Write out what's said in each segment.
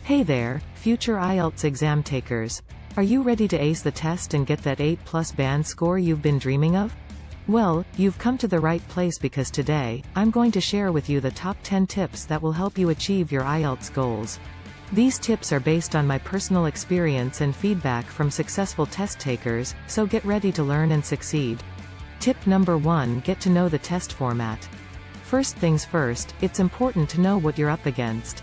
Hey there, future IELTS exam takers. Are you ready to ace the test and get that 8+ band score you've been dreaming of? Well, you've come to the right place because today, I'm going to share with you the top 10 tips that will help you achieve your IELTS goals. These tips are based on my personal experience and feedback from successful test takers, so get ready to learn and succeed. Tip number 1: get to know the test format. First things first, it's important to know what you're up against.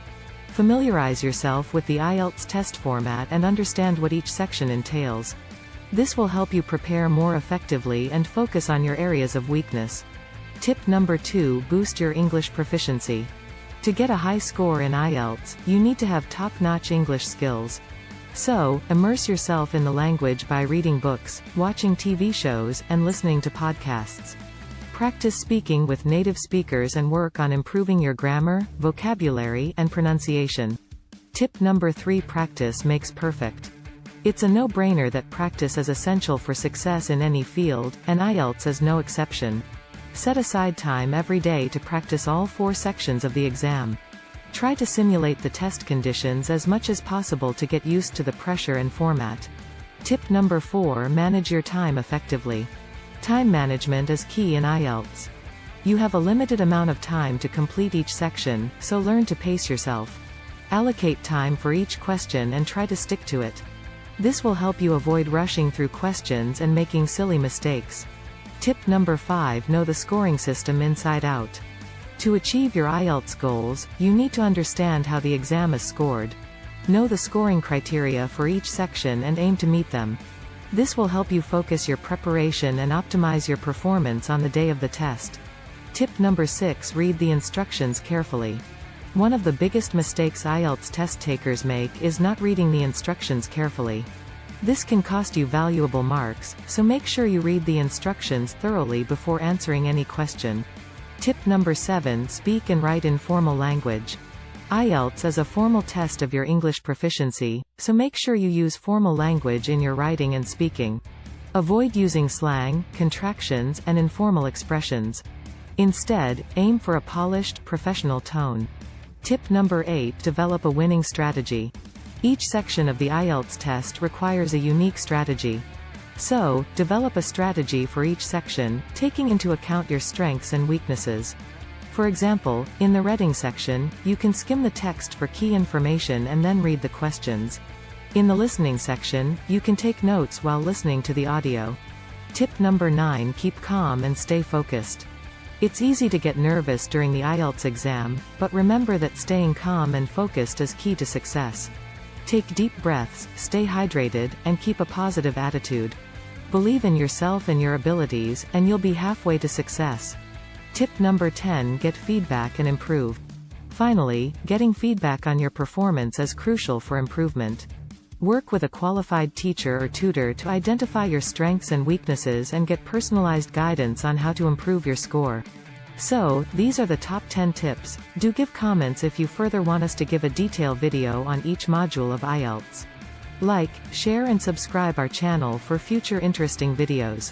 Familiarize yourself with the IELTS test format and understand what each section entails. This will help you prepare more effectively and focus on your areas of weakness. Tip number 2: boost your English proficiency. To get a high score in IELTS, you need to have top-notch English skills. So, immerse yourself in the language by reading books, watching TV shows, and listening to podcasts. Practice speaking with native speakers and work on improving your grammar, vocabulary, and pronunciation. Tip number 3: practice makes perfect. It's a no-brainer that practice is essential for success in any field, and IELTS is no exception. Set aside time every day to practice all 4 sections of the exam. Try to simulate the test conditions as much as possible to get used to the pressure and format. Tip number 4: manage your time effectively. Time management is key in IELTS. You have a limited amount of time to complete each section, so learn to pace yourself. Allocate time for each question and try to stick to it. This will help you avoid rushing through questions and making silly mistakes. Tip number 5: know the scoring system inside out. To achieve your IELTS goals, you need to understand how the exam is scored. Know the scoring criteria for each section and aim to meet them. This will help you focus your preparation and optimize your performance on the day of the test. Tip number 6: read the instructions carefully. One of the biggest mistakes IELTS test takers make is not reading the instructions carefully. This can cost you valuable marks, so make sure you read the instructions thoroughly before answering any question. Tip number 7: speak and write in formal language. IELTS is a formal test of your English proficiency, so make sure you use formal language in your writing and speaking. Avoid using slang, contractions, and informal expressions. Instead, aim for a polished, professional tone. Tip number 8: develop a winning strategy. Each section of the IELTS test requires a unique strategy. So, develop a strategy for each section, taking into account your strengths and weaknesses. For example, in the reading section, you can skim the text for key information and then read the questions. In the listening section, you can take notes while listening to the audio. Tip number 9: keep calm and stay focused. It's easy to get nervous during the IELTS exam, but remember that staying calm and focused is key to success. Take deep breaths, stay hydrated, and keep a positive attitude. Believe in yourself and your abilities, and you'll be halfway to success. Tip number 10: get feedback and improve. Finally, getting feedback on your performance is crucial for improvement. Work with a qualified teacher or tutor to identify your strengths and weaknesses and get personalized guidance on how to improve your score. So, these are the top 10 tips. Do give comments if you further want us to give a detailed video on each module of IELTS. Like, share and subscribe our channel for future interesting videos.